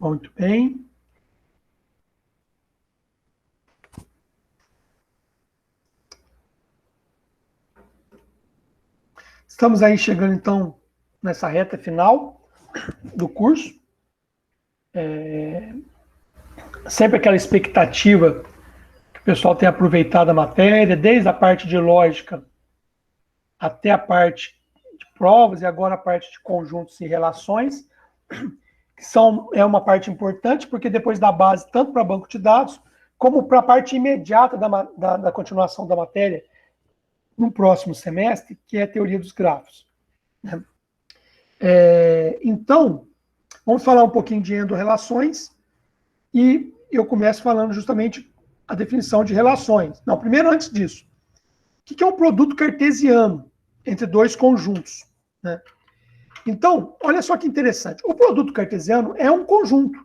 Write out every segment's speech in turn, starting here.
Muito bem. Estamos aí chegando, então, nessa reta final do curso. Sempre aquela expectativa que o pessoal tenha aproveitado a matéria, desde a parte de lógica até a parte de provas e agora a parte de conjuntos e relações, que é uma parte importante, porque depois dá base tanto para banco de dados, como para a parte imediata da continuação da matéria no próximo semestre, que é a teoria dos grafos. Então, vamos falar um pouquinho de endorrelações, e eu começo falando justamente a definição de relações. Não, primeiro, antes disso, o que é um produto cartesiano entre dois conjuntos? Né? Então, olha só que interessante. O produto cartesiano é um conjunto.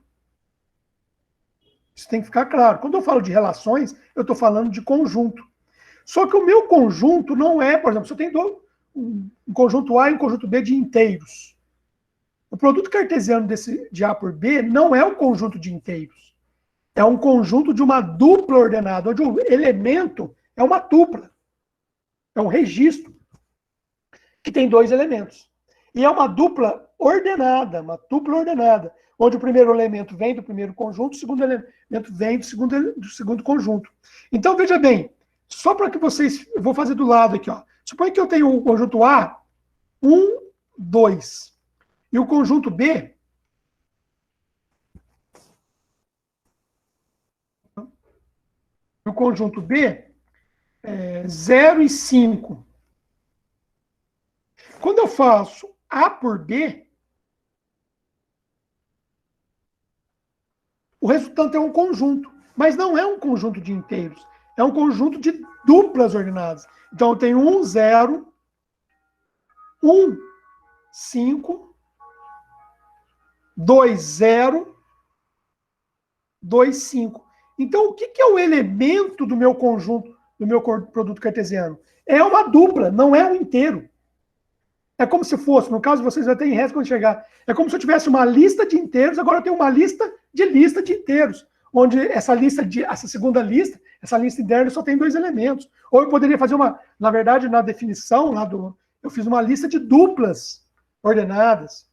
Isso tem que ficar claro. Quando eu falo de relações, eu estou falando de conjunto. Só que o meu conjunto não é, por exemplo, se eu tenho um conjunto A e um conjunto B de inteiros. O produto cartesiano de A por B não é um conjunto de inteiros. É um conjunto de uma dupla ordenada, onde o elemento é uma tupla. É um registro que tem dois elementos. E é uma dupla ordenada, onde o primeiro elemento vem do primeiro conjunto, o segundo elemento vem do segundo conjunto. Então, veja bem, só para que vocês... Eu vou fazer do lado aqui, ó. Suponha que eu tenho o conjunto A, 1, 2. E o conjunto B... O conjunto B é 0 e 5. Quando eu faço A por B, o resultante é um conjunto, mas não é um conjunto de inteiros, é um conjunto de duplas ordenadas. Então, eu tenho 1, 0, 1, 5, 2, 0, 2, 5. Então, o que é o elemento do meu conjunto, do meu produto cartesiano? É uma dupla, não é um inteiro. É como se fosse, no caso vocês já têm resto quando chegar, é como se eu tivesse uma lista de inteiros, agora eu tenho uma lista de inteiros, onde essa segunda lista, essa lista interna só tem dois elementos. Ou eu poderia fazer na verdade, na definição, eu fiz uma lista de duplas ordenadas,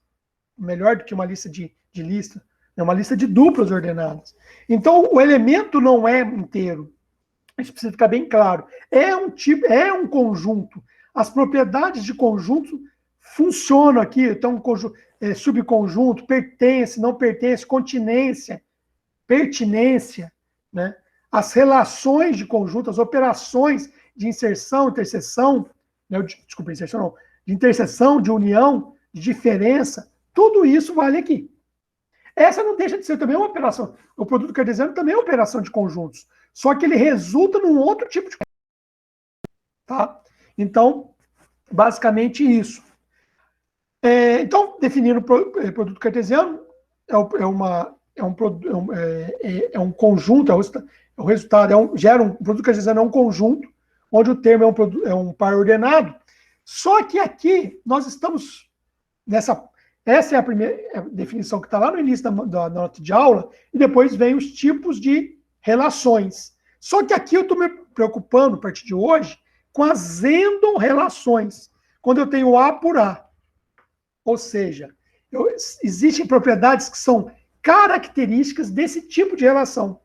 melhor do que uma lista de lista, é uma lista de duplas ordenadas. Então, o elemento não é inteiro. Isso precisa ficar bem claro. É um conjunto. As propriedades de conjunto funcionam aqui. Então, subconjunto, pertence, não pertence, continência, pertinência, né? As relações de conjunto, as operações de inserção, interseção, né? Desculpa, inserção não, de interseção, de união, de diferença, tudo isso vale aqui. Essa não deixa de ser também uma operação. O produto cartesiano também é uma operação de conjuntos, só que ele resulta num outro tipo de... Tá? Então, basicamente isso. Então, definindo o produto cartesiano, é um conjunto, o resultado o produto cartesiano é um conjunto, onde o termo é um par ordenado, só que aqui nós estamos essa é a primeira definição que está lá no início da nota de aula, e depois vem os tipos de relações. Só que aqui eu estou me preocupando, a partir de hoje, com as endorrelações, quando eu tenho A por A. Ou seja, existem propriedades que são características desse tipo de relação.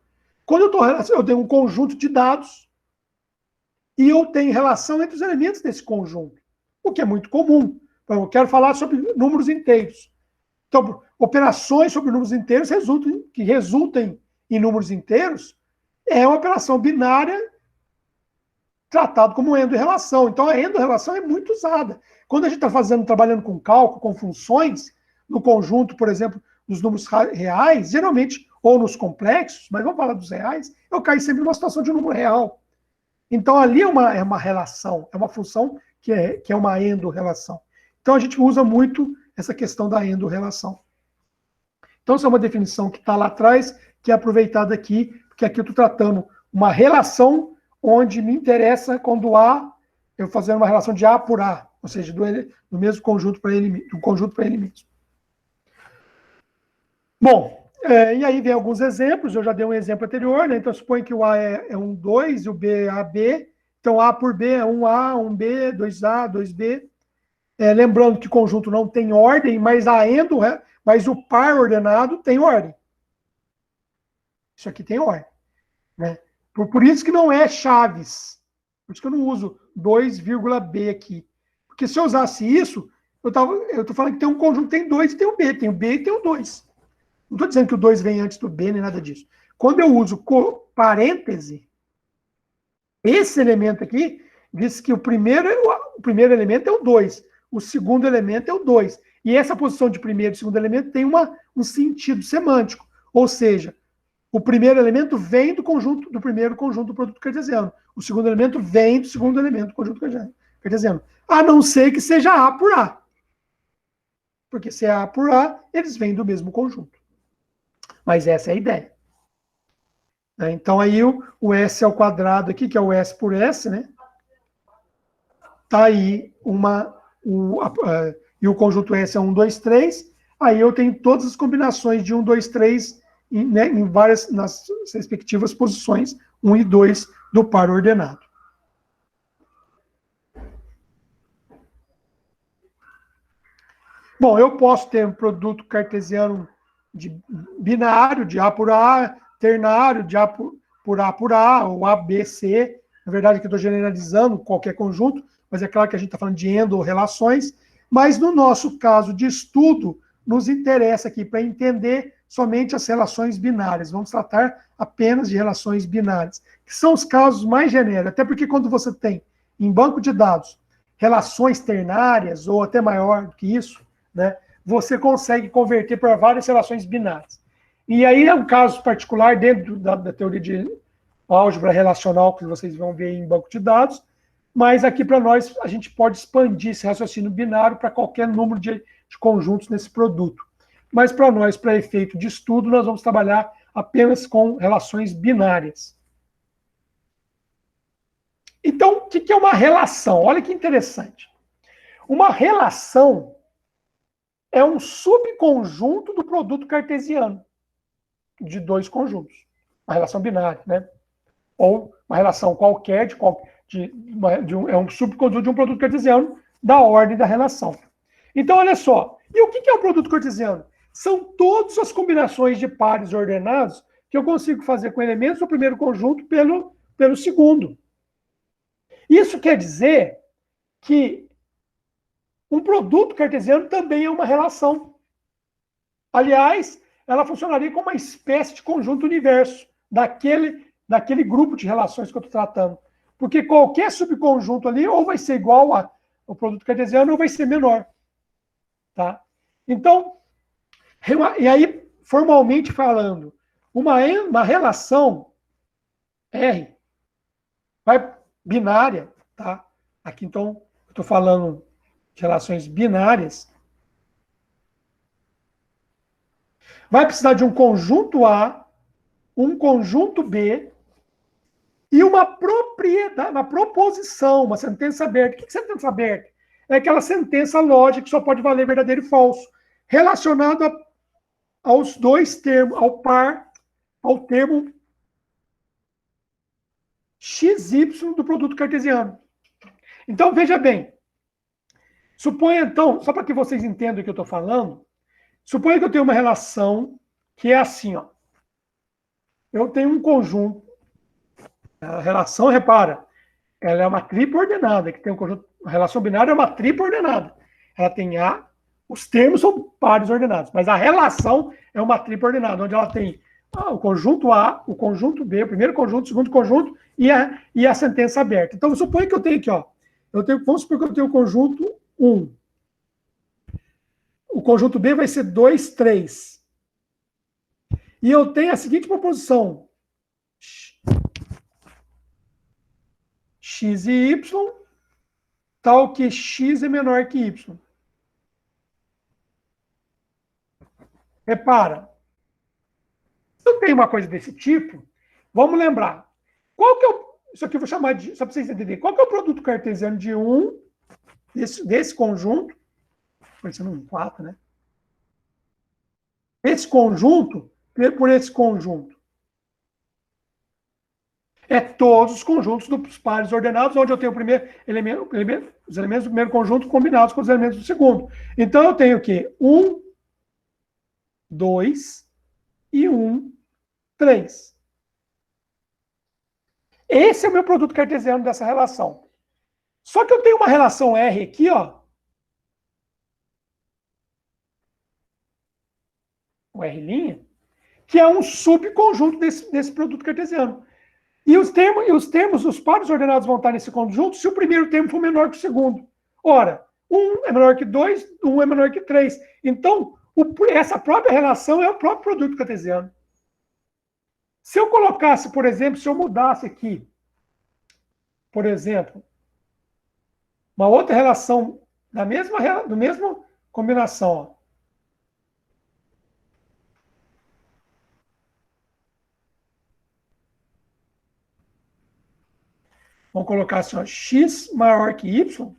Quando eu tenho um conjunto de dados e eu tenho relação entre os elementos desse conjunto, o que é muito comum. Eu quero falar sobre números inteiros. Então, operações sobre números inteiros que resultem em números inteiros é uma operação binária tratado como endorrelação. Então, a endorrelação é muito usada. Quando a gente está trabalhando com cálculo, com funções, no conjunto, por exemplo, dos números reais, geralmente, ou nos complexos, mas vamos falar dos reais, eu caio sempre numa situação de um número real. Então, ali é uma relação, é uma função que é uma endorrelação. Então, a gente usa muito essa questão da endorrelação. Então, essa é uma definição que está lá atrás, que é aproveitada aqui, porque aqui eu estou tratando uma relação onde me interessa quando eu fazendo uma relação de A por A, ou seja, do mesmo conjunto para ele mesmo. Bom, E aí vem alguns exemplos, eu já dei um exemplo anterior, né? Então, suponha que o A é um 2 e o B é AB. Então, A por B é 1A, 1B, 2A, 2B. Lembrando que conjunto não tem ordem, mas mas o par ordenado tem ordem. Isso aqui tem ordem. Né? Por isso que não é chaves. Por isso que eu não uso 2,B aqui. Porque se eu usasse isso, eu estou falando que tem um conjunto, tem 2 e tem o B. Tem o B e tem o 2. Não estou dizendo que o 2 vem antes do B, nem nada disso. Quando eu uso parêntese, esse elemento aqui diz que o primeiro elemento é o 2, o segundo elemento é o 2. E essa posição de primeiro e segundo elemento tem um sentido semântico. Ou seja, o primeiro elemento vem do primeiro conjunto do produto cartesiano. O segundo elemento vem do segundo elemento do conjunto cartesiano. A não ser que seja A por A. Porque se é A por A, eles vêm do mesmo conjunto. Mas essa é a ideia. Então, aí o S ao quadrado aqui, que é o S por S, né? Tá aí e o conjunto S é 1, 2, 3. Aí eu tenho todas as combinações de 1, 2, 3 em várias, nas respectivas posições, 1 e 2 do par ordenado. Bom, eu posso ter um produto cartesiano binário, de A por A, ternário, de A por A, ou A, B, C. Na verdade, aqui eu estou generalizando qualquer conjunto, mas é claro que a gente está falando de endo-relações. Mas no nosso caso de estudo, nos interessa aqui para entender somente as relações binárias. Vamos tratar apenas de relações binárias, que são os casos mais genéricos. Até porque quando você tem em banco de dados relações ternárias, ou até maior do que isso, né, você consegue converter para várias relações binárias. E aí é um caso particular dentro da teoria de álgebra relacional que vocês vão ver em banco de dados, mas aqui para nós a gente pode expandir esse raciocínio binário para qualquer número de conjuntos nesse produto. Mas para nós, para efeito de estudo, nós vamos trabalhar apenas com relações binárias. Então, o que é uma relação? Olha que interessante. Uma relação é um subconjunto do produto cartesiano de dois conjuntos. Uma relação binária, né? Ou uma relação qualquer é um subconjunto de um produto cartesiano da ordem da relação. Então, olha só. E o que é o produto cartesiano? São todas as combinações de pares ordenados que eu consigo fazer com elementos do primeiro conjunto pelo segundo. Isso quer dizer que um produto cartesiano também é uma relação. Aliás, ela funcionaria como uma espécie de conjunto universo daquele grupo de relações que eu estou tratando. Porque qualquer subconjunto ali ou vai ser igual ao produto cartesiano ou vai ser menor. Tá? Então, e aí, formalmente falando, uma relação R binária, tá? Aqui, então, eu estou falando de relações binárias, vai precisar de um conjunto A, um conjunto B e uma propriedade, uma proposição, uma sentença aberta. O que é sentença aberta? É aquela sentença lógica que só pode valer verdadeiro e falso, relacionada aos dois termos, ao termo XY do produto cartesiano. Então, veja bem. Suponha, então, só para que vocês entendam o que eu estou falando, suponha que eu tenho uma relação que é assim, ó. Eu tenho um conjunto. A relação, repara, ela é uma tripla ordenada, que tem um conjunto. A relação binária é uma tripla ordenada. Ela tem A, os termos são pares ordenados, mas a relação é uma tripla ordenada, onde ela tem o conjunto A, o conjunto B, o primeiro conjunto, o segundo conjunto e a sentença aberta. Então, suponha que eu tenho aqui, ó. Vamos supor que eu tenho o conjunto 1. O conjunto B vai ser 2, 3. E eu tenho a seguinte proposição. X e Y, tal que X é menor que Y. Repara. Se eu tenho uma coisa desse tipo, vamos lembrar. Qual que é isso aqui eu vou chamar de, só para vocês entenderem, qual que é o produto cartesiano de desse conjunto? Vai ser um 4, né? Esse conjunto por esse conjunto? É todos os conjuntos dos pares ordenados, onde eu tenho o primeiro elemento, os elementos do primeiro conjunto combinados com os elementos do segundo. Então, eu tenho o quê? 1, 2 e 1, 3. Esse é o meu produto cartesiano dessa relação. Só que eu tenho uma relação R aqui, ó. O R', que é um subconjunto desse produto cartesiano. E os termos, os pares ordenados vão estar nesse conjunto se o primeiro termo for menor que o segundo. Ora, 1 é menor que 2, 1 é menor que 3. Então, essa própria relação é o próprio produto cartesiano. Se eu colocasse, por exemplo, se eu mudasse aqui, por exemplo, uma outra relação da mesma combinação, ó. Vamos colocar assim, ó, x maior que y,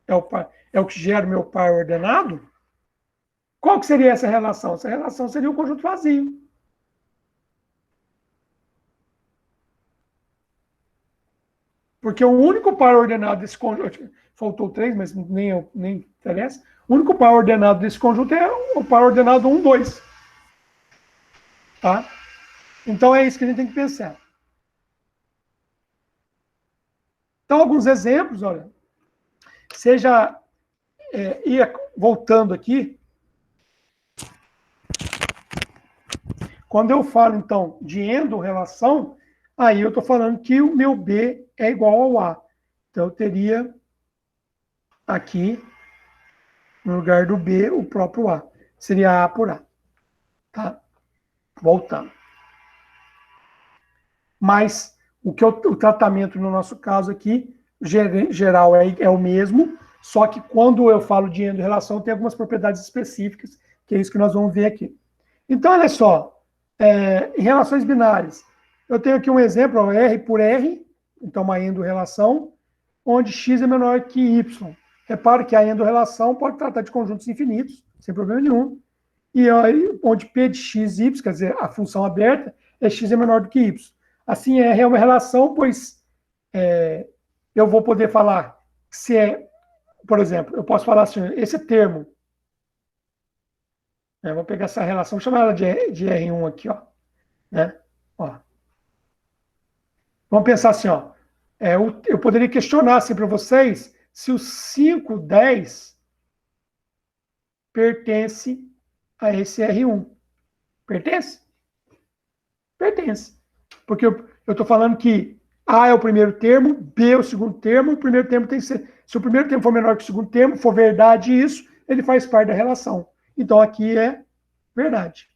é o que gera o meu par ordenado. Qual que seria essa relação? Essa relação seria um conjunto vazio. Porque o único par ordenado desse conjunto, faltou 3, mas nem interessa, o único par ordenado desse conjunto é o par ordenado 1, 2. Tá? Então é isso que a gente tem que pensar. Então, alguns exemplos, olha. Seja, voltando aqui, quando eu falo, então, de endo-relação, aí eu estou falando que o meu B é igual ao A. Então, eu teria aqui, no lugar do B, o próprio A. Seria A por A. Tá? Voltando. Mas o tratamento, no nosso caso aqui, geral é o mesmo, só que quando eu falo de endo-relação, tem algumas propriedades específicas, que é isso que nós vamos ver aqui. Então, olha só, em relações binárias, eu tenho aqui um exemplo, ó, R por R, então uma endo-relação, onde x é menor que y. Repare que a endo-relação pode tratar de conjuntos infinitos, sem problema nenhum. E aí, onde P de x e y, quer dizer, a função aberta, x é menor do que y. Assim, R é uma relação, pois eu vou poder falar se é, por exemplo, eu posso falar assim, esse termo, vou pegar essa relação, vou chamar ela de R1 aqui, ó, né? Ó. Vamos pensar assim, ó, eu poderia questionar assim para vocês se o 5, 10 pertence a esse R1. Pertence? Pertence. Porque eu estou falando que A é o primeiro termo, B é o segundo termo, o primeiro termo tem que ser. Se o primeiro termo for menor que o segundo termo, for verdade isso, ele faz parte da relação. Então aqui é verdade.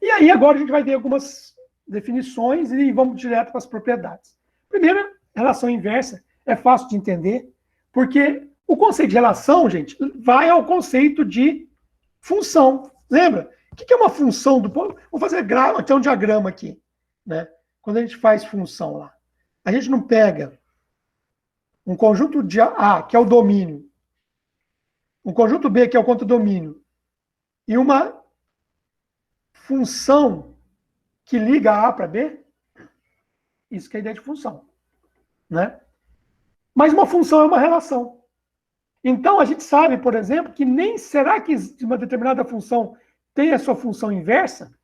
E aí agora a gente vai ver algumas definições e vamos direto para as propriedades. Primeiro, relação inversa é fácil de entender, porque o conceito de relação, gente, vai ao conceito de função. Lembra? O que é uma função do... Vou fazer até um diagrama aqui, né? Quando a gente faz função lá, a gente não pega um conjunto de A, que é o domínio, um conjunto B, que é o contradomínio, e uma função que liga A para B? Isso que é a ideia de função, né? Mas uma função é uma relação. Então, a gente sabe, por exemplo, que nem será que uma determinada função tem a sua função inversa?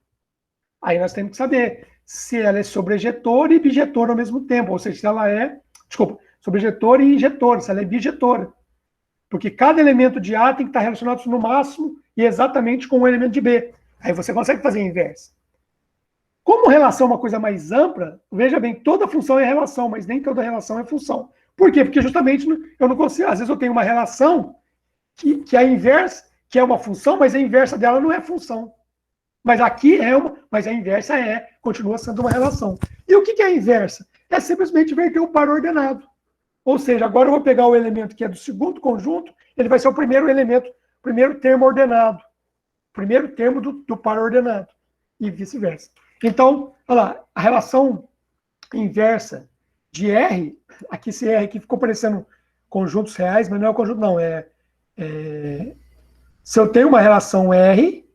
Aí nós temos que saber se ela é sobrejetora e bijetora ao mesmo tempo, ou seja, se ela é, sobrejetora e injetora, se ela é bijetora. Porque cada elemento de A tem que estar relacionado no máximo e exatamente com o elemento de B. Aí você consegue fazer a inversa. Como relação é uma coisa mais ampla, veja bem, toda função é relação, mas nem toda relação é função. Por quê? Porque justamente eu não consigo, às vezes eu tenho uma relação que é a inversa, que é uma função, mas a inversa dela não é função. Mas aqui mas a inversa continua sendo uma relação. E o que é a inversa? É simplesmente inverter o par ordenado. Ou seja, agora eu vou pegar o elemento que é do segundo conjunto, ele vai ser o primeiro elemento, primeiro termo ordenado. Primeiro termo do par ordenado. E vice-versa. Então, olha lá, a relação inversa de R, aqui esse R aqui ficou parecendo conjuntos reais, mas não é um conjunto, não. Se eu tenho uma relação R,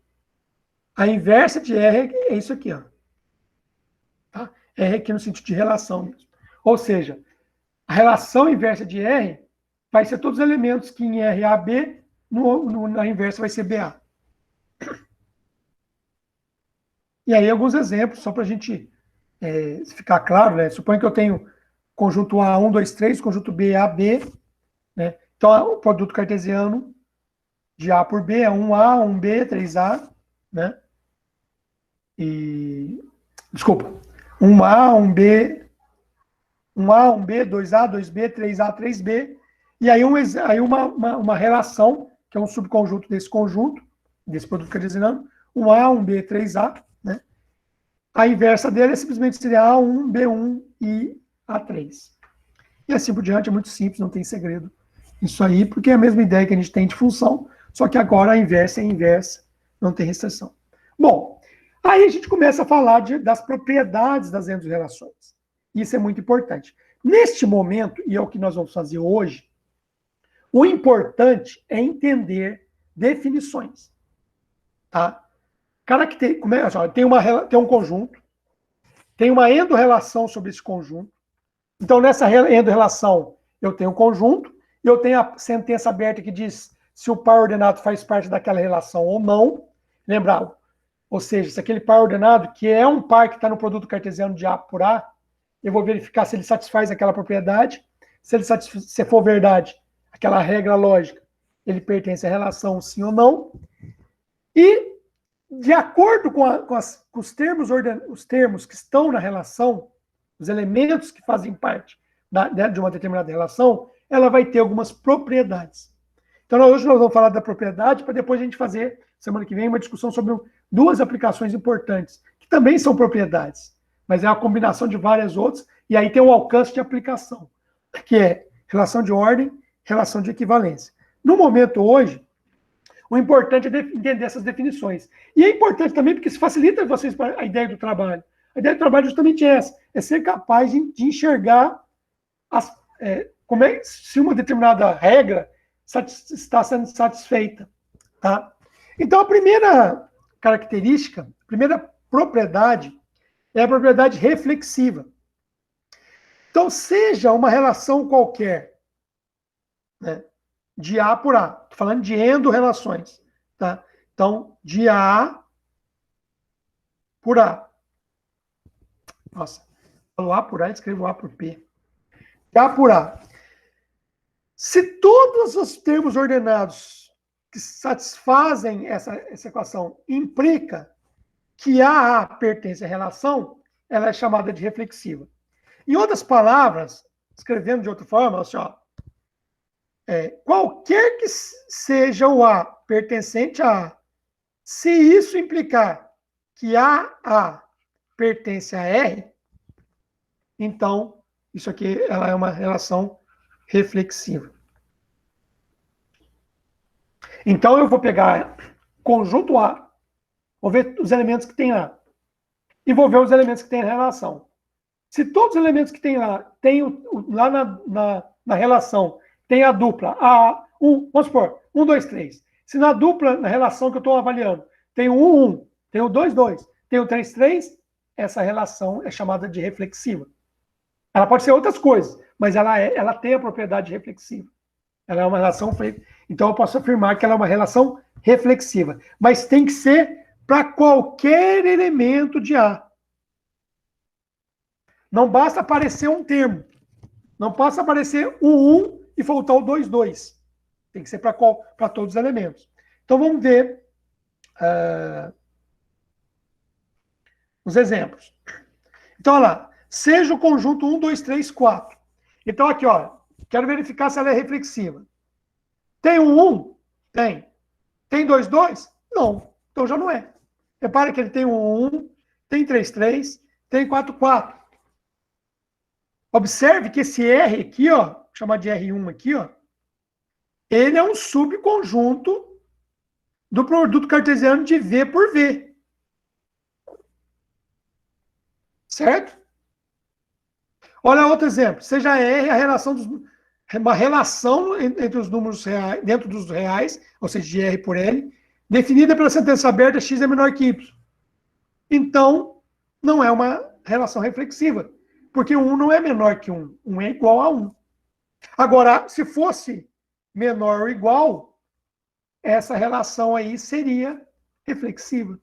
A inversa de R é isso aqui, ó. Tá? R aqui no sentido de relação mesmo. Ou seja, a relação inversa de R vai ser todos os elementos que em R, A, B, na inversa vai ser BA. E aí alguns exemplos, só para a gente ficar claro, né? Suponha que eu tenho conjunto A, 1, 2, 3, conjunto B, A, B, né? Então, o produto cartesiano de A por B é 1A, 1B, 3A, né? Desculpa. 1A, 1B, 1A, 1B, 2A, 2B, 3A, 3B. E aí, uma relação, que é um subconjunto desse conjunto, desse produto cartesiano, 1A, 1B, 3A, né? A inversa dele é simplesmente seria A1, B1 e A3. E assim por diante, é muito simples, não tem segredo. Isso aí, porque é a mesma ideia que a gente tem de função, só que agora a inversa é inversa, não tem restrição. Bom, aí a gente começa a falar das propriedades das relações. Isso é muito importante. Neste momento, e é o que nós vamos fazer hoje, o importante é entender definições. Tá? Tem um conjunto, tem uma endorrelação sobre esse conjunto. Então, nessa endorrelação, eu tenho um conjunto, e eu tenho a sentença aberta que diz se o par ordenado faz parte daquela relação ou não. Lembra? Ou seja, se aquele par ordenado, que é um par que está no produto cartesiano de A por A, eu vou verificar se ele satisfaz aquela propriedade. Se for verdade, aquela regra lógica, ele pertence à relação sim ou não. E, de acordo com os termos que estão na relação, os elementos que fazem parte de uma determinada relação, ela vai ter algumas propriedades. Então, hoje nós vamos falar da propriedade, para depois a gente fazer, semana que vem, uma discussão sobre duas aplicações importantes, que também são propriedades, mas é uma combinação de várias outras, e aí tem um alcance de aplicação, que é relação de ordem, relação de equivalência. No momento hoje, o importante é entender essas definições. E é importante também porque isso facilita vocês a ideia do trabalho. A ideia do trabalho é justamente essa, é ser capaz de enxergar se uma determinada regra está sendo satisfeita. Tá? Então, a primeira característica, a primeira propriedade, é a propriedade reflexiva. Então, seja uma relação qualquer, né, de A por A, estou falando de endorrelações, tá? Então, de A por A. Nossa, falo A por A e escrevo A por P. De A por A. Se todos os termos ordenados que satisfazem essa equação implica que a pertence à relação, ela é chamada de reflexiva. Em outras palavras, escrevendo de outra forma, assim, ó, qualquer que seja o A pertencente a A, se isso implicar que A pertence a R, então isso aqui ela é uma relação reflexiva. Então, eu vou pegar conjunto A, vou ver os elementos que tem lá, e vou ver os elementos que tem na relação. Se todos os elementos que tem lá, tem lá na relação, tem a dupla A1, vamos supor, 1, 2, 3. Se na dupla, na relação que eu estou avaliando, tem o 1, 1, tem o 2, 2, tem o 3, 3, essa relação é chamada de reflexiva. Ela pode ser outras coisas, mas ela tem a propriedade reflexiva. Ela é uma relação... Então, eu posso afirmar que ela é uma relação reflexiva. Mas tem que ser para qualquer elemento de A. Não basta aparecer um termo. Não basta aparecer o 1 e faltar o 2, 2. Tem que ser para todos os elementos. Então, vamos ver os exemplos. Então, olha lá. Seja o conjunto 1, 2, 3, 4. Então, aqui, ó. Quero verificar se ela é reflexiva. Tem um 1? Tem. Tem 2, 2? Não. Então já não é. Repara que ele tem um 1, tem 3, 3, tem 4, 4. Observe que esse R aqui, ó, vou chamar de R1 aqui, ó, ele é um subconjunto do produto cartesiano de V por V. Certo? Olha outro exemplo. Seja R uma relação entre os números reais, dentro dos reais, ou seja, de R por L, definida pela sentença aberta, x é menor que y. Então, não é uma relação reflexiva, porque 1 não é menor que 1, 1 é igual a 1. Agora, se fosse menor ou igual, essa relação aí seria reflexiva.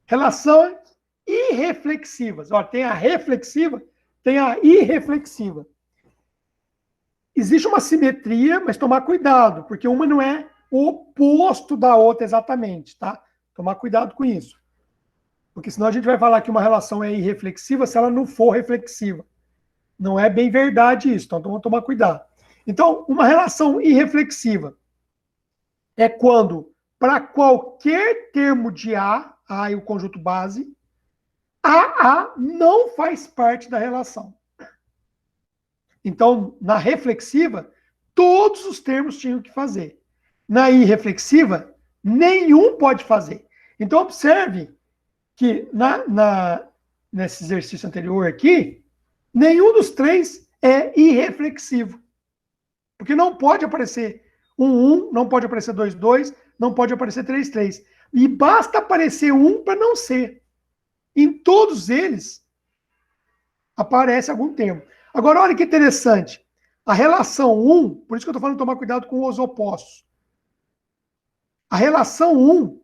Relações irreflexivas. Ó, tem a reflexiva, tem a irreflexiva. Existe uma simetria, mas tomar cuidado, porque uma não é o oposto da outra exatamente, tá? Tomar cuidado com isso. Porque senão a gente vai falar que uma relação é irreflexiva se ela não for reflexiva. Não é bem verdade isso, então vamos tomar cuidado. Então, uma relação irreflexiva é quando, para qualquer termo de A é o conjunto base, A não faz parte da relação. Então, na reflexiva, todos os termos tinham que fazer. Na irreflexiva, nenhum pode fazer. Então, observe que nesse exercício anterior aqui, nenhum dos três é irreflexivo. Porque não pode aparecer 1, não pode aparecer 2, não pode aparecer 3. E basta aparecer 1 para não ser. Em todos eles, aparece algum termo. Agora, olha que interessante. A relação 1, por isso que eu estou falando de tomar cuidado com os opostos. A relação 1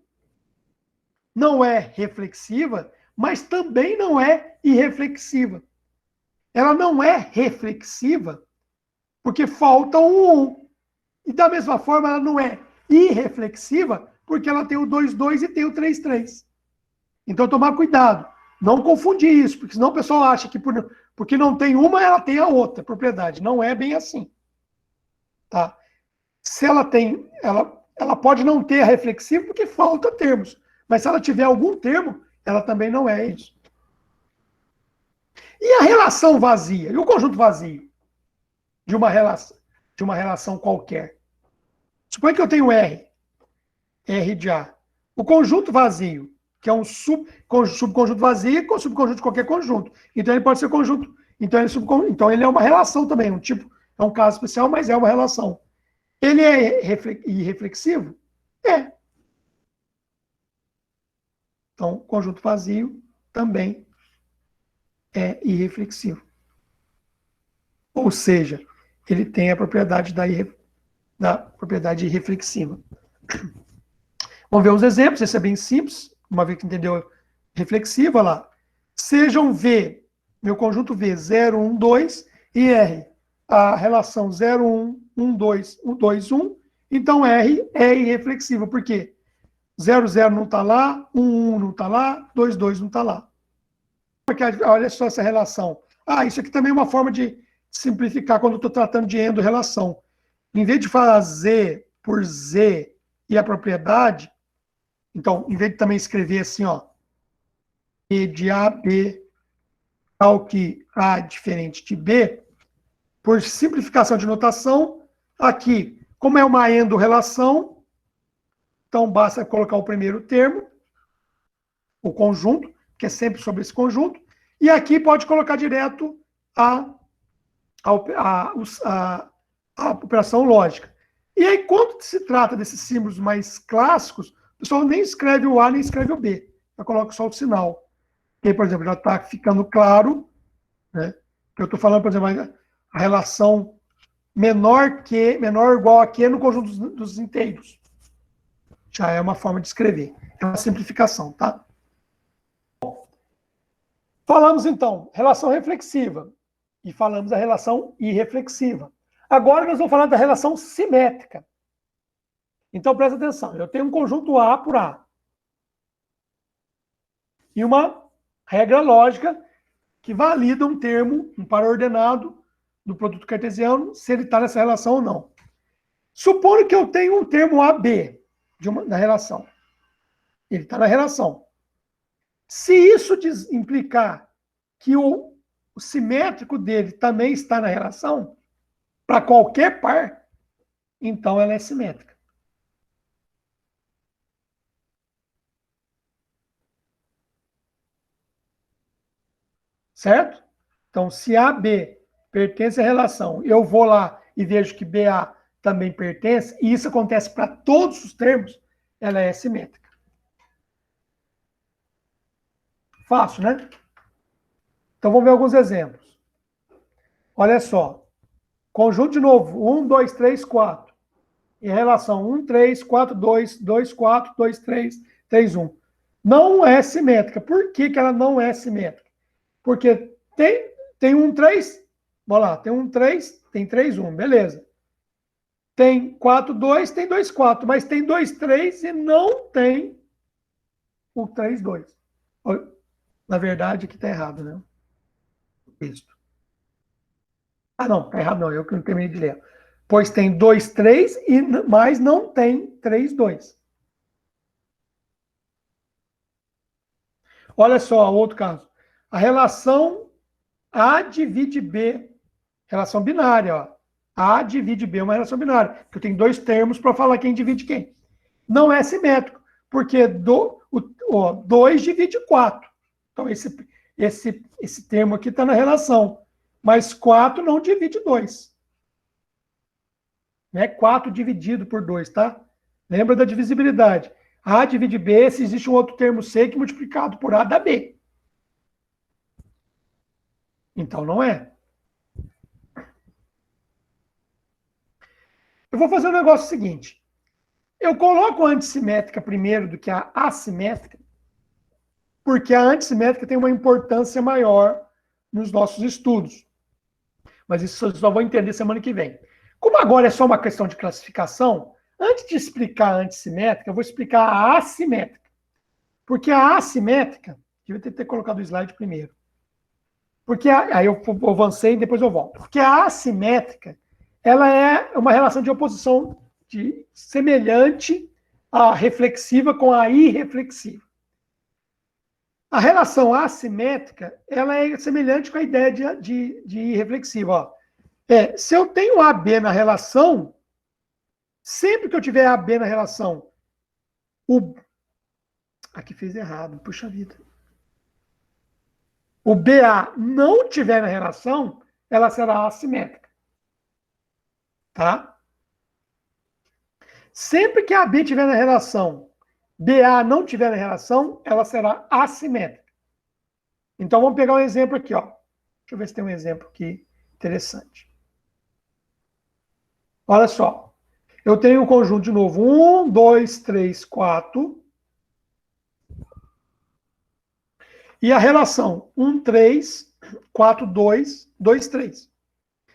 não é reflexiva, mas também não é irreflexiva. Ela não é reflexiva porque falta um 1. E da mesma forma, ela não é irreflexiva porque ela tem o 2 e tem o 3. Então, tomar cuidado. Não confundir isso, porque senão o pessoal acha que porque não tem uma, ela tem a outra propriedade. Não é bem assim. Tá? Se ela tem, ela pode não ter a reflexiva porque falta termos. Mas se ela tiver algum termo, ela também não é isso. E a relação vazia? E o conjunto vazio de uma relação qualquer? Suponha que eu tenho R de A. O conjunto vazio, que é um subconjunto vazio, é um subconjunto de qualquer conjunto. Então ele pode ser conjunto. Então ele é uma relação também, é um caso especial, mas é uma relação. Ele é irreflexivo? É. Então, conjunto vazio também é irreflexivo. Ou seja, ele tem a propriedade da propriedade irreflexiva. Vamos ver os exemplos, esse é bem simples, uma vez que entendeu reflexiva lá. Sejam V, meu conjunto V, 0, 1, 2, e R, a relação 0, 1, 1, 2, 1, 2, 1, então R é irreflexiva, por quê? 0, 0 não está lá, 1, 1 não está lá, 2, 2 não está lá. Porque, olha só essa relação. Isso aqui também é uma forma de simplificar quando eu estou tratando de endo-relação. Em vez de fazer por Z e a propriedade, então, em vez de também escrever assim, ó, E de A, B, tal que A é diferente de B, por simplificação de notação, aqui, como é uma endo-relação, então basta colocar o primeiro termo, o conjunto, que é sempre sobre esse conjunto, e aqui pode colocar direto a operação lógica. E aí, quando se trata desses símbolos mais clássicos, o pessoal nem escreve o A, nem escreve o B. Eu coloco só o sinal. E aí, por exemplo, já está ficando claro, né, que eu estou falando, por exemplo, a relação menor ou igual a Q no conjunto dos inteiros. Já é uma forma de escrever. É uma simplificação, tá? Falamos, então, relação reflexiva. E falamos da relação irreflexiva. Agora nós vamos falar da relação simétrica. Então, presta atenção. Eu tenho um conjunto A por A. E uma regra lógica que valida um termo, um par ordenado do produto cartesiano, se ele está nessa relação ou não. Supondo que eu tenho um termo AB na relação. Ele está na relação. Se isso implicar que o simétrico dele também está na relação, para qualquer par, então ela é simétrica. Certo? Então, se AB pertence à relação, eu vou lá e vejo que BA também pertence, e isso acontece para todos os termos, ela é simétrica. Fácil, né? Então, vamos ver alguns exemplos. Olha só. Conjunto de novo. 1, 2, 3, 4. Em relação 1, 3, 4, 2, 2, 4, 2, 3, 3, 1. Não é simétrica. Por que ela não é simétrica? Porque tem 1, 3. Vamos lá. Tem 1, 3, tem 3, 1. Beleza. Tem 4, 2, tem 2, 4. Mas tem 2, 3 e não tem o 3, 2. Na verdade, aqui está errado, né? Isso. Ah, não, tá errado não, eu que não terminei de ler. Pois tem 2, 3, mas não tem 3, 2. Olha só, outro caso. A relação A divide B. Relação binária, ó. A divide B é uma relação binária. Que eu tenho dois termos para falar quem divide quem. Não é simétrico, porque 2 divide 4. Então, esse termo aqui está na relação. Mas 4 não divide 2. Né? 4 dividido por 2, tá? Lembra da divisibilidade. A divide B se existe um outro termo C que multiplicado por A dá B. Então, não é. Eu vou fazer um negócio seguinte. Eu coloco a antissimétrica primeiro do que a assimétrica, porque a antissimétrica tem uma importância maior nos nossos estudos. Mas isso eu só vou entender semana que vem. Como agora é só uma questão de classificação, antes de explicar a antissimétrica, eu vou explicar a assimétrica. Porque a assimétrica, devia ter colocado o slide primeiro. Porque aí eu avancei e depois eu volto. Porque a assimétrica, ela é uma relação de oposição semelhante à reflexiva com a irreflexiva. A relação assimétrica, ela é semelhante com a ideia de irreflexiva. Ó. Se eu tenho AB na relação, sempre que eu tiver AB na relação, aqui fiz errado, puxa vida. O BA não tiver na relação, ela será assimétrica. Tá? Sempre que a AB tiver na relação, BA não tiver na relação, ela será assimétrica. Então, vamos pegar um exemplo aqui. Ó. Deixa eu ver se tem um exemplo aqui interessante. Olha só. Eu tenho um conjunto de novo. 1, 2, 3, 4. E a relação 1, 3, 4, 2, 2, 3.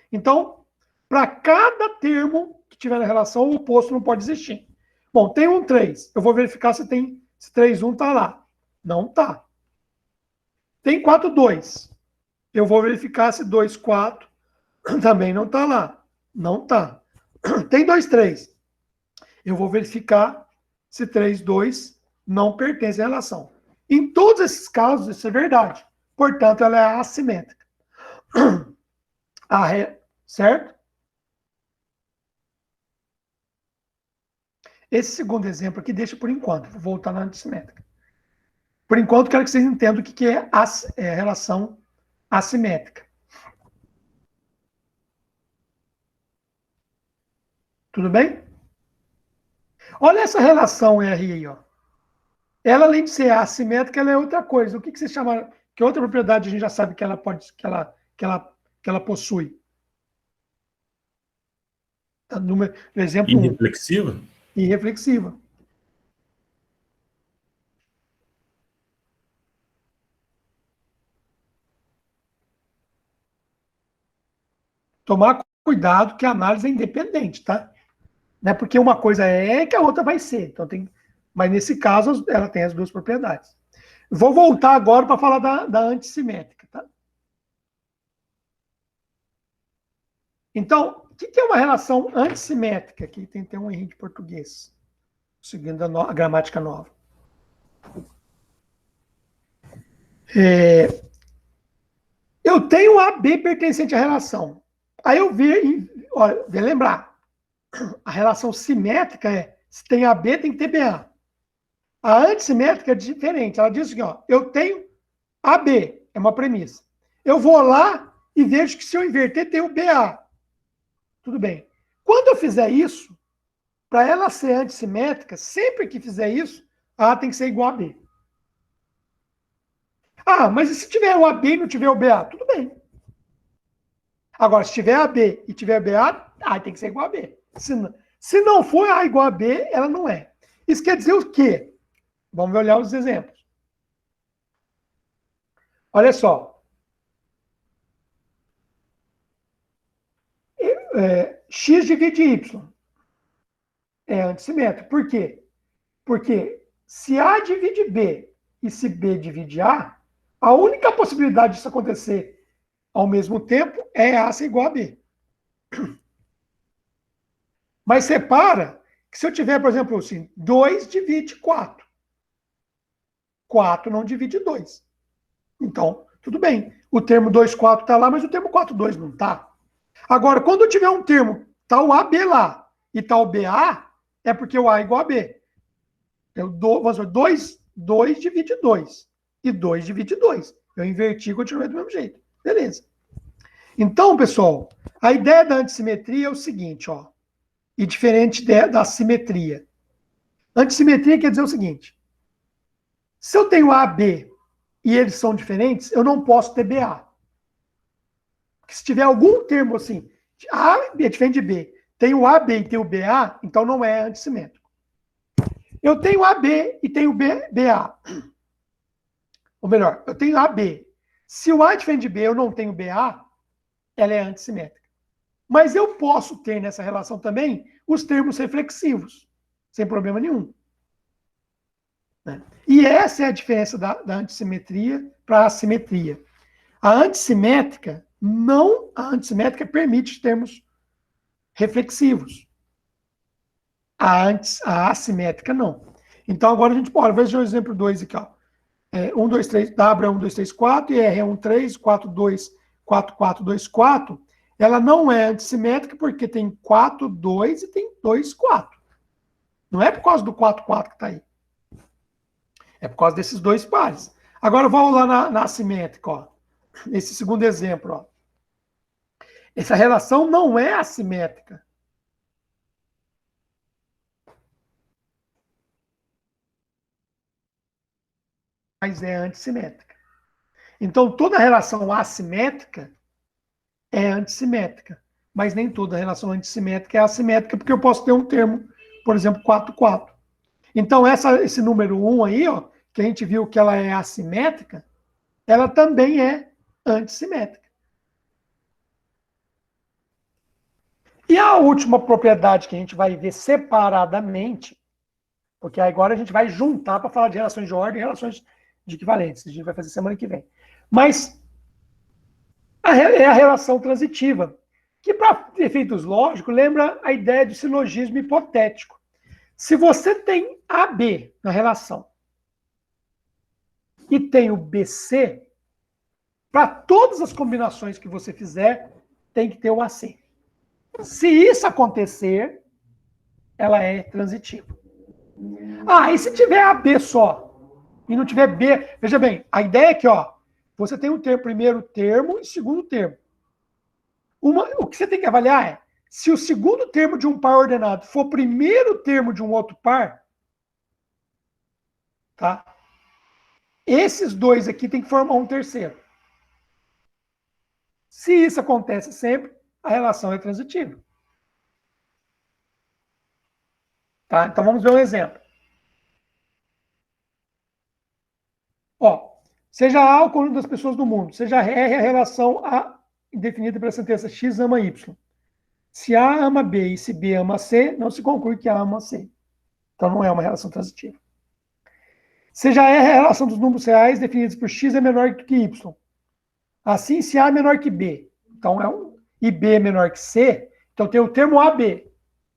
Então, para cada termo que tiver na relação, o oposto não pode existir. Bom, tem 1, 3. Eu vou verificar se 3, 1 está lá. Não está. Tem 4, 2. Eu vou verificar se 2, 4 também não está lá. Não está. Tem 2, 3. Eu vou verificar se 3, 2 não pertence à relação. Em todos esses casos, isso é verdade. Portanto, ela é assimétrica. Certo? Esse segundo exemplo aqui deixa por enquanto. Vou voltar na antissimétrica. Por enquanto, quero que vocês entendam o que é relação assimétrica. Tudo bem? Olha essa relação R aí, ó. Ela, além de ser assimétrica, ela é outra coisa. O que você chama? Que outra propriedade a gente já sabe que ela pode, que ela possui? No exemplo irreflexiva? 1. Irreflexiva. Tomar cuidado que a análise é independente, tá? Não é porque uma coisa é que a outra vai ser. Então mas nesse caso, ela tem as duas propriedades. Vou voltar agora para falar da antissimétrica, tá? Então, o que é uma relação antissimétrica? Aqui tem um erro de português, seguindo a gramática nova. Eu tenho AB pertencente à relação. Aí eu olha, vem lembrar, a relação simétrica se tem AB, tem que ter BA. A antissimétrica é diferente. Ela diz assim, ó, eu tenho AB, é uma premissa. Eu vou lá e vejo que se eu inverter, tem o BA. Tudo bem. Quando eu fizer isso, para ela ser antissimétrica, sempre que fizer isso, A tem que ser igual a B. Ah, mas e se tiver o AB e não tiver o BA? Tudo bem. Agora, se tiver AB e tiver BA, A tem que ser igual a B. Se não for A igual a B, ela não é. Isso quer dizer o quê? Vamos olhar os exemplos. Olha só. X divide Y é antissimétrico. Por quê? Porque se A divide B e se B divide a única possibilidade disso acontecer ao mesmo tempo é A ser igual a B. Mas repara que se eu tiver, por exemplo, assim, 2 divide 4. 4 não divide 2. Então, tudo bem. O termo 2, 4 está lá, mas o termo 4, 2 não está. Agora, quando eu tiver um termo, está o AB lá e está o BA, é porque o A é igual a B. Vamos ver, 2 divide 2. E 2 divide 2. Eu inverti e continuei do mesmo jeito. Beleza. Então, pessoal, a ideia da antissimetria é o seguinte, ó. E diferente da simetria. Antissimetria quer dizer o seguinte. Se eu tenho A, B e eles são diferentes, eu não posso ter BA. Porque se tiver algum termo assim, A é diferente de B, tem o AB e tem o BA, então não é antissimétrico. Eu tenho AB e tenho BA. Ou melhor, eu tenho AB. Se o A é diferente de B, eu não tenho BA, ela é antissimétrica. Mas eu posso ter nessa relação também os termos reflexivos, sem problema nenhum. Né? E essa é a diferença da antissimetria para a assimetria. A antissimétrica permite termos reflexivos. A assimétrica não. Então agora a gente pode, veja o exemplo 2 aqui, ó. 1, 2, 3, W é 1, 2, 3, 4, e R é 1, 3, 4, 2, 4, 4, 2, 4. Ela não é antissimétrica porque tem 4, 2 e tem 2, 4. Não é por causa do 4, 4 que está aí. É por causa desses dois pares. Agora vamos lá na assimétrica, ó. Esse segundo exemplo, ó. Essa relação não é assimétrica. Mas é antissimétrica. Então, toda relação assimétrica é antissimétrica. Mas nem toda relação antissimétrica é assimétrica, porque eu posso ter um termo, por exemplo, 4, 4. Então, esse número 1 aí, ó, que a gente viu que ela é assimétrica, ela também é antissimétrica. E a última propriedade que a gente vai ver separadamente, porque agora a gente vai juntar para falar de relações de ordem e relações de equivalência. A gente vai fazer semana que vem. Mas é a relação transitiva, que para efeitos lógicos lembra a ideia de silogismo hipotético. Se você tem AB na relação e tem o BC, para todas as combinações que você fizer, tem que ter o AC. Se isso acontecer, ela é transitiva. Ah, e se tiver AB só? E não tiver B? Veja bem, a ideia é que, ó, você tem um primeiro termo e segundo termo. O que você tem que avaliar é, se o segundo termo de um par ordenado for o primeiro termo de um outro par, tá? Esses dois aqui tem que formar um terceiro. Se isso acontece sempre, a relação é transitiva. Tá? Então vamos ver um exemplo. Ó, seja A o conjunto das pessoas do mundo, seja R a relação A definida pela sentença X ama Y. Se A ama B e se B ama C, não se conclui que A ama C. Então não é uma relação transitiva. Seja R a relação dos números reais definidos por X é menor que Y. Assim, se A é menor que B, então e B é menor que C, então tem o termo AB,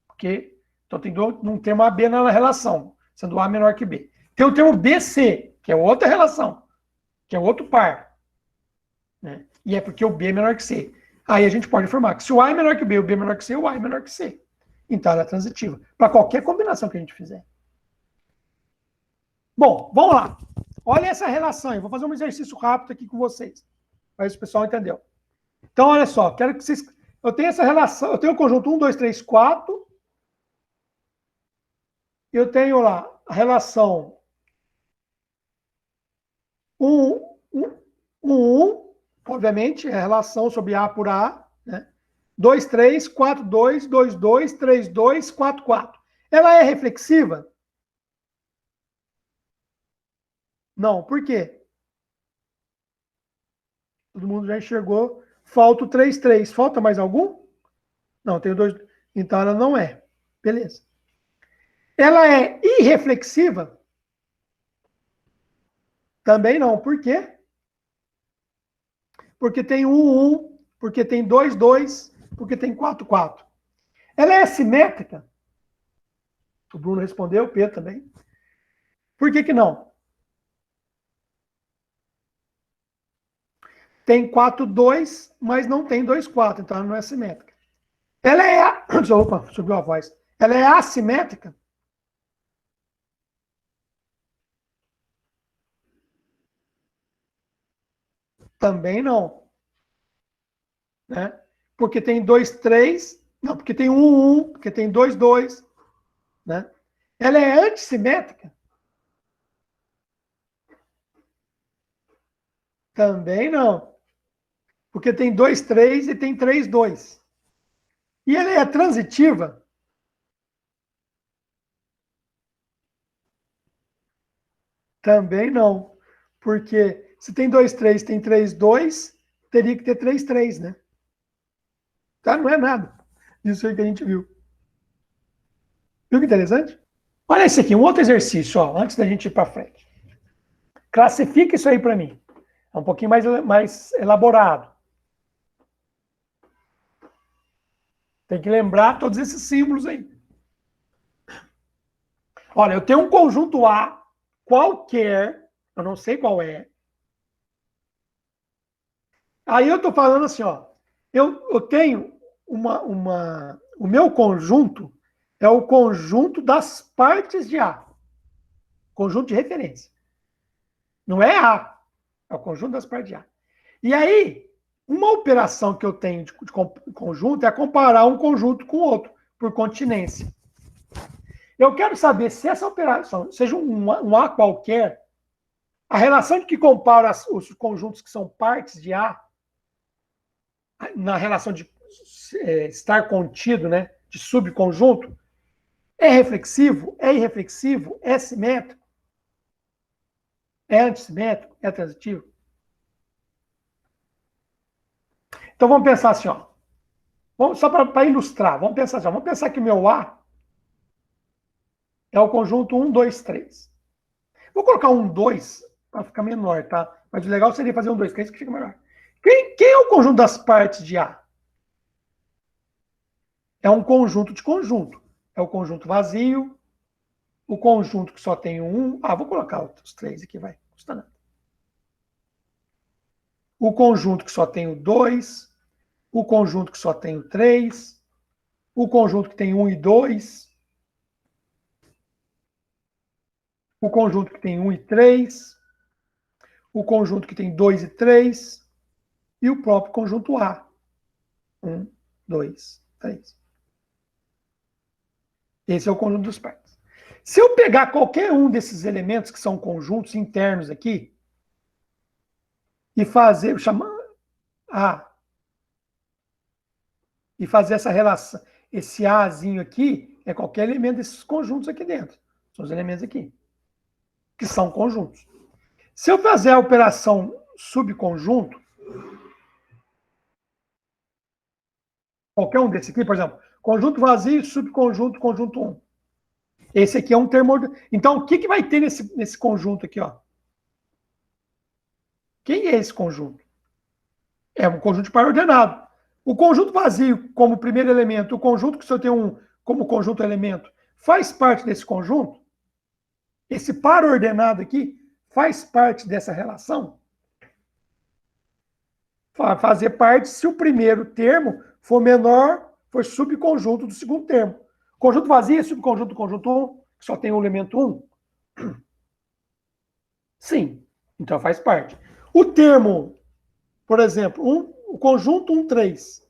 porque então tem um termo AB na relação, sendo A menor que B. Tem o termo BC, que é outra relação, que é outro par. Né? E é porque o B é menor que C. Aí a gente pode afirmar que se o A é menor que B, o B é menor que C, o A é menor que C. Então ela é transitiva, para qualquer combinação que a gente fizer. Bom, vamos lá. Olha essa relação. Eu vou fazer um exercício rápido aqui com vocês, para ver se o pessoal entendeu. Então, olha só, quero que vocês eu tenho essa relação, eu tenho o conjunto 1, 2, 3, 4, eu tenho lá a relação 1, 1, 1, obviamente, é a relação sobre A por A, né? 2, 3, 4, 2, 2, 2, 3, 2, 4, 4. Ela é reflexiva? Não. Por quê? Todo mundo já enxergou. Falta o 3, 3. Falta mais algum? Não, tem dois. Então ela não é. Beleza. Ela é irreflexiva? Também não. Por quê? Porque tem 1, 1, porque tem 2, 2, porque tem 4, 4. Ela é simétrica? O Bruno respondeu, o Pedro também. Por que não? Tem 4, 2, mas não tem 2, 4, então ela não é simétrica. Ela é. Opa, subiu a voz. Ela é assimétrica? Também não. Né? Porque tem 2, 3. Não, porque tem 1, 1, porque tem 2, 2. Né? Ela é antissimétrica? Também não. Porque tem 2, 3 e tem 3, 2. E ela é transitiva? Também não. Porque se tem 2, 3, tem 3, 2, teria que ter 3, 3, né? Tá? Não é nada. Isso aí que a gente viu. Viu que interessante? Olha esse aqui, um outro exercício, ó, antes da gente ir para frente. Classifica isso aí para mim. É um pouquinho mais elaborado. Tem que lembrar todos esses símbolos aí. Olha, eu tenho um conjunto A qualquer, eu não sei qual é. Aí eu estou falando assim, ó, eu tenho o meu conjunto é o conjunto das partes de A. Conjunto de referência. Não é A, é o conjunto das partes de A. E aí, uma operação que eu tenho de conjunto é comparar um conjunto com outro, por continência. Eu quero saber se essa operação, seja um A qualquer, a relação de que compara os conjuntos que são partes de A, na relação de estar contido, né, de subconjunto, é reflexivo, é irreflexivo, é simétrico, é antissimétrico, é transitivo. Então vamos pensar assim, ó. Só para ilustrar, vamos pensar assim, ó. Vamos pensar que o meu A é o conjunto 1, 2, 3. Vou colocar um 2 para ficar menor, tá? Mas o legal seria fazer um 2, 3 que fica melhor. Quem é o conjunto das partes de A? É um conjunto de conjunto. É o conjunto vazio, o conjunto que só tem um. Ah, vou colocar os 3 aqui, vai. Não custa nada. O conjunto que só tem o 2, o conjunto que só tem o 3, o conjunto que tem 1 e 2, o conjunto que tem 1 e 3, o conjunto que tem 2 e 3 e o próprio conjunto A. 1, 2, 3. Esse é o conjunto dos partes. Se eu pegar qualquer um desses elementos que são conjuntos internos aqui e fazer, chamar A, e fazer essa relação, esse Azinho aqui é qualquer elemento desses conjuntos aqui dentro. São os elementos aqui, que são conjuntos. Se eu fazer a operação subconjunto, qualquer um desse aqui, por exemplo, conjunto vazio, subconjunto, conjunto 1. Esse aqui é um termo. Então, o que vai ter nesse conjunto aqui, ó? Quem é esse conjunto? É um conjunto de par ordenado. O conjunto vazio, como primeiro elemento, o conjunto que só tem um como conjunto elemento, faz parte desse conjunto? Esse par ordenado aqui faz parte dessa relação? Vai fazer parte se o primeiro termo for menor, for subconjunto do segundo termo. Conjunto vazio é subconjunto do conjunto 1, que só tem o elemento 1? Sim, então faz parte. O termo, por exemplo, o conjunto 1, 3.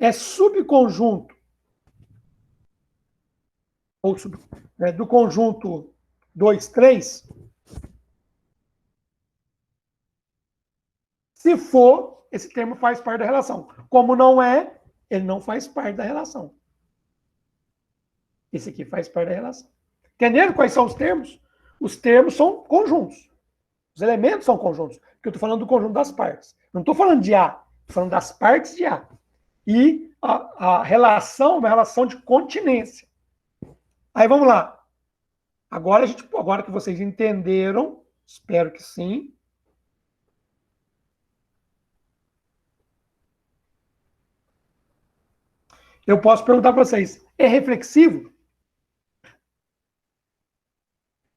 é subconjunto ou do conjunto 2, 3, se for, esse termo faz parte da relação. Como não é, ele não faz parte da relação. Esse aqui faz parte da relação. Entenderam quais são os termos? Os termos são conjuntos. Os elementos são conjuntos. Porque eu estou falando do conjunto das partes. Não estou falando de A, estou falando das partes de A. E a relação é uma relação de continência. Aí vamos lá. Agora que vocês entenderam, espero que sim. Eu posso perguntar para vocês, é reflexivo?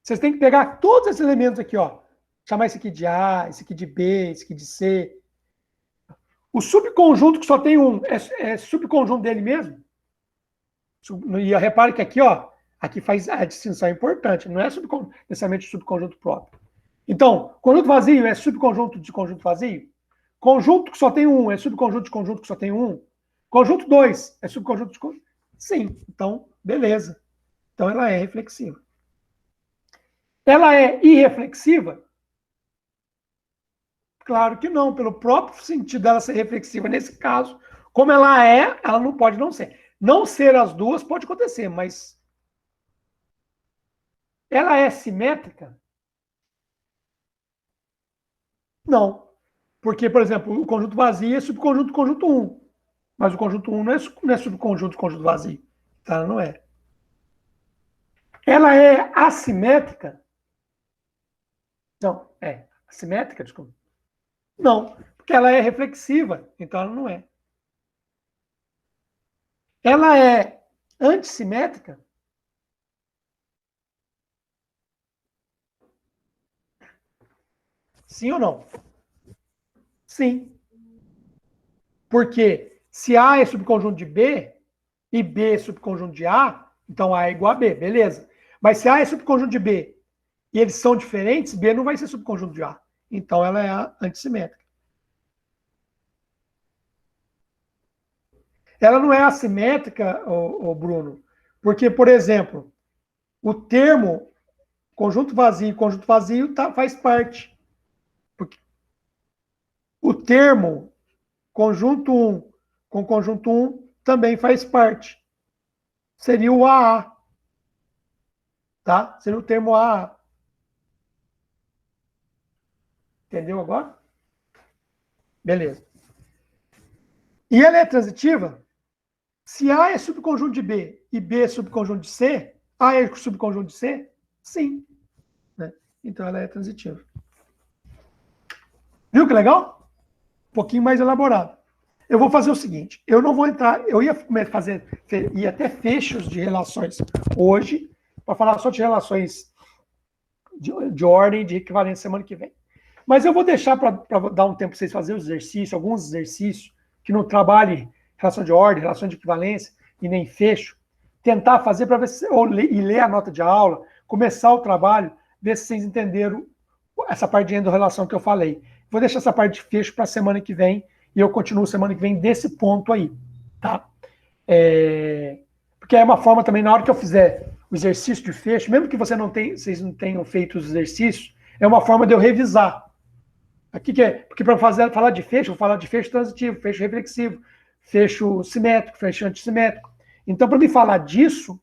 Vocês têm que pegar todos esses elementos aqui, ó. Chamar esse aqui de A, esse aqui de B, esse aqui de C. O subconjunto que só tem um, é subconjunto dele mesmo? E repare que aqui, ó, aqui faz a distinção importante, não é necessariamente subconjunto próprio. Então, conjunto vazio é subconjunto de conjunto vazio? Conjunto que só tem um é subconjunto de conjunto que só tem um? Conjunto 2 é subconjunto de conjunto? Sim, então, beleza. Então, ela é reflexiva. Ela é irreflexiva? Claro que não, pelo próprio sentido dela ser reflexiva. Nesse caso, como ela é, ela não pode não ser. Não ser as duas pode acontecer, mas ela é simétrica? Não. Porque, por exemplo, o conjunto vazio é subconjunto do conjunto 1. Mas o conjunto 1 não é subconjunto do conjunto vazio. Tá? Não é. Ela é assimétrica? Não, é. Assimétrica, desculpa. Não, porque ela é reflexiva, então ela não é. Ela é antissimétrica? Sim ou não? Sim. Porque se A é subconjunto de B e B é subconjunto de A, então A é igual a B, beleza. Mas se A é subconjunto de B e eles são diferentes, B não vai ser subconjunto de A. Então ela é antissimétrica. Ela não é assimétrica, Bruno, porque, por exemplo, o termo conjunto vazio e conjunto vazio faz parte. Porque o termo conjunto 1 com conjunto 1 também faz parte. Seria o AA. Tá? Seria o termo AA. Entendeu agora? Beleza. E ela é transitiva? Se A é subconjunto de B e B é subconjunto de C, A é subconjunto de C? Sim. Né? Então ela é transitiva. Viu que legal? Um pouquinho mais elaborado. Eu vou fazer o seguinte, eu não vou entrar, eu ia ia até fechos de relações hoje, para falar só de relações de ordem, de equivalência semana que vem. Mas eu vou deixar para dar um tempo para vocês fazerem os exercícios, alguns exercícios que não trabalhem relação de ordem, relação de equivalência e nem fecho, tentar fazer para ver se, e ler a nota de aula, começar o trabalho, ver se vocês entenderam essa parte de endorrelação que eu falei. Vou deixar essa parte de fecho para a semana que vem e eu continuo semana que vem desse ponto aí, tá? Porque é uma forma também, na hora que eu fizer o exercício de fecho, mesmo que vocês não tenham feito os exercícios, é uma forma de eu revisar. Aqui que é, porque para falar de fecho, eu vou falar de fecho transitivo, fecho reflexivo, fecho simétrico, fecho antissimétrico. Então, para me falar disso,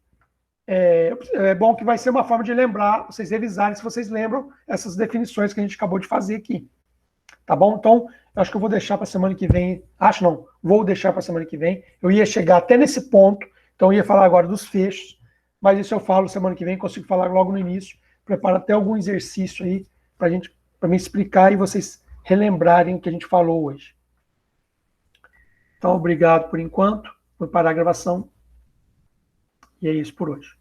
é bom que vai ser uma forma de lembrar, vocês revisarem se vocês lembram essas definições que a gente acabou de fazer aqui. Tá bom? Então, eu acho que eu vou deixar para a semana que vem. Acho não, vou deixar para a semana que vem. Eu ia chegar até nesse ponto, então eu ia falar agora dos fechos, mas isso eu falo semana que vem, consigo falar logo no início. Preparo até algum exercício aí para me explicar e vocês relembrarem o que a gente falou hoje. Então, obrigado por enquanto. Vou parar a gravação. E é isso por hoje.